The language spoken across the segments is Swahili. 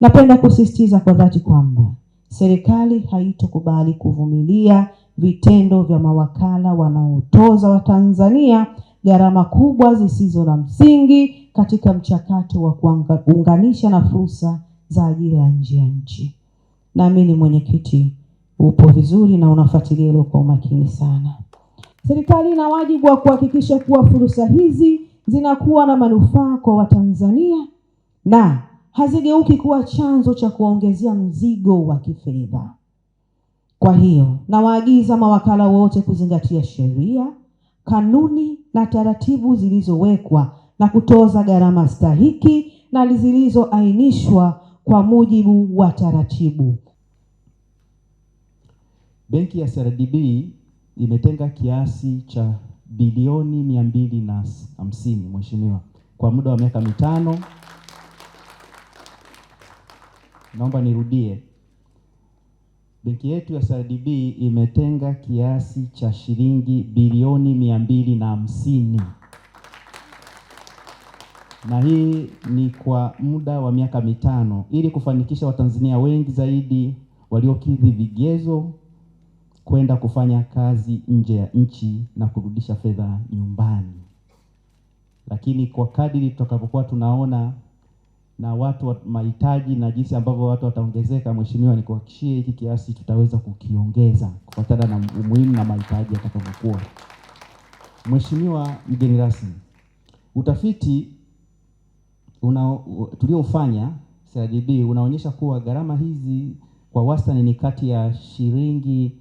Napenda kusisitiza kwa dhati kwamba serikali haitokubali kuvumilia vitendo vya mawakala wanaotoza Watanzania gharama kubwa zisizo na msingi katika mchakato wa kuunganisha na fursa za ajira ya nje ya nchi. Naamini mwenyekiti upo vizuri na unafuatilia hilo kwa umakini sana. Serikali ina wajibu wa kuhakikisha kuwa fursa hizi zinakuwa na manufaa kwa Watanzania na hazigeuki kuwa chanzo cha kuongezea mzigo wa kifedha. Kwa hiyo, nawaagiza mawakala wote kuzingatia sheria, kanuni na taratibu zilizowekwa na kutoza gharama stahiki na zilizoainishwa kwa mujibu wa taratibu. Benki ya CRDB imetenga kiasi cha bilioni 250, Mheshimiwa, kwa muda wa miaka mitano. Naomba nirudie. Benki yetu ya CRDB imetenga kiasi cha shilingi bilioni 250. Na hii ni kwa muda wa miaka mitano ili kufanikisha Watanzania wengi zaidi waliokidhi vigezo kwenda kufanya kazi nje ya nchi na kurudisha fedha nyumbani. Lakini kwa kadiri tutakapokuwa tunaona na watu wa mahitaji na jinsi ambavyo watu wataongezeka, Mheshimiwa, nikuhakikishie hiki kiasi tutaweza kukiongeza kufuatana na umuhimu na mahitaji yatakapokuwa. Mheshimiwa mgeni rasmi, utafiti tuliofanya CRDB unaonyesha kuwa gharama hizi kwa wastani ni kati ya shilingi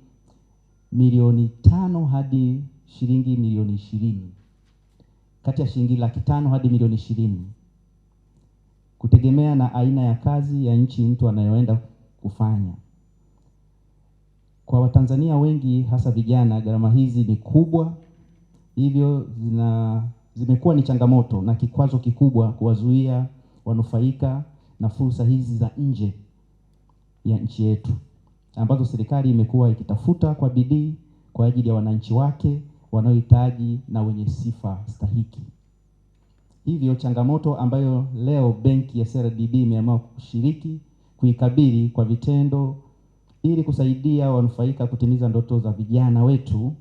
milioni 5 hadi shilingi milioni 20. Kati ya shilingi 500,000 hadi milioni 20. Kutegemea na aina ya kazi ya nchi mtu anayoenda kufanya. Kwa Watanzania wengi hasa vijana, gharama hizi ni kubwa, hivyo zimekuwa ni changamoto na kikwazo kikubwa kuwazuia wanufaika na fursa hizi za nje ya nchi yetu, ambazo serikali imekuwa ikitafuta kwa bidii kwa ajili ya wananchi wake wanaohitaji na wenye sifa stahiki. Hivyo changamoto ambayo leo benki ya CRDB imeamua kushiriki kuikabili kwa vitendo ili kusaidia wanufaika kutimiza ndoto za vijana wetu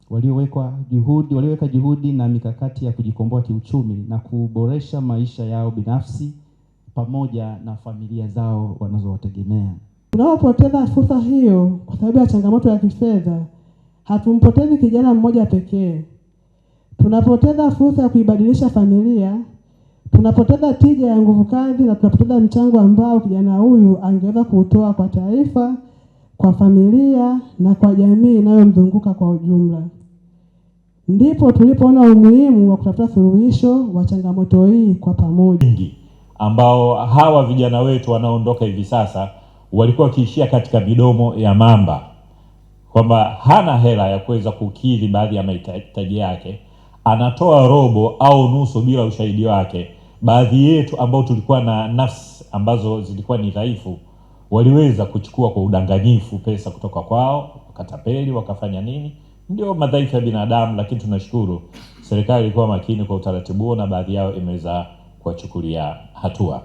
walioweka juhudi na mikakati ya kujikomboa kiuchumi na kuboresha maisha yao binafsi pamoja na familia zao wanazowategemea. Tunapopoteza fursa hiyo kwa sababu ya changamoto ya kifedha, hatumpotezi kijana mmoja pekee. Tunapoteza fursa ya kuibadilisha familia, tunapoteza tija ya nguvu kazi na tunapoteza mchango ambao kijana huyu angeweza kutoa kwa taifa, kwa familia na kwa jamii inayomzunguka kwa ujumla. Ndipo tulipoona umuhimu wa kutafuta suluhisho wa changamoto hii kwa pamoja. Ambao hawa vijana wetu wanaoondoka hivi sasa walikuwa wakiishia katika midomo ya mamba, kwamba hana hela ya kuweza kukidhi baadhi ya mahitaji yake, anatoa robo au nusu bila ushahidi wake. Baadhi yetu ambao tulikuwa na nafsi ambazo zilikuwa ni dhaifu waliweza kuchukua kwa udanganyifu pesa kutoka kwao, wakatapeli, wakafanya nini. Ndio madhaifu ya binadamu, lakini tunashukuru serikali ilikuwa makini kwa utaratibu na baadhi yao imeweza kuwachukulia hatua.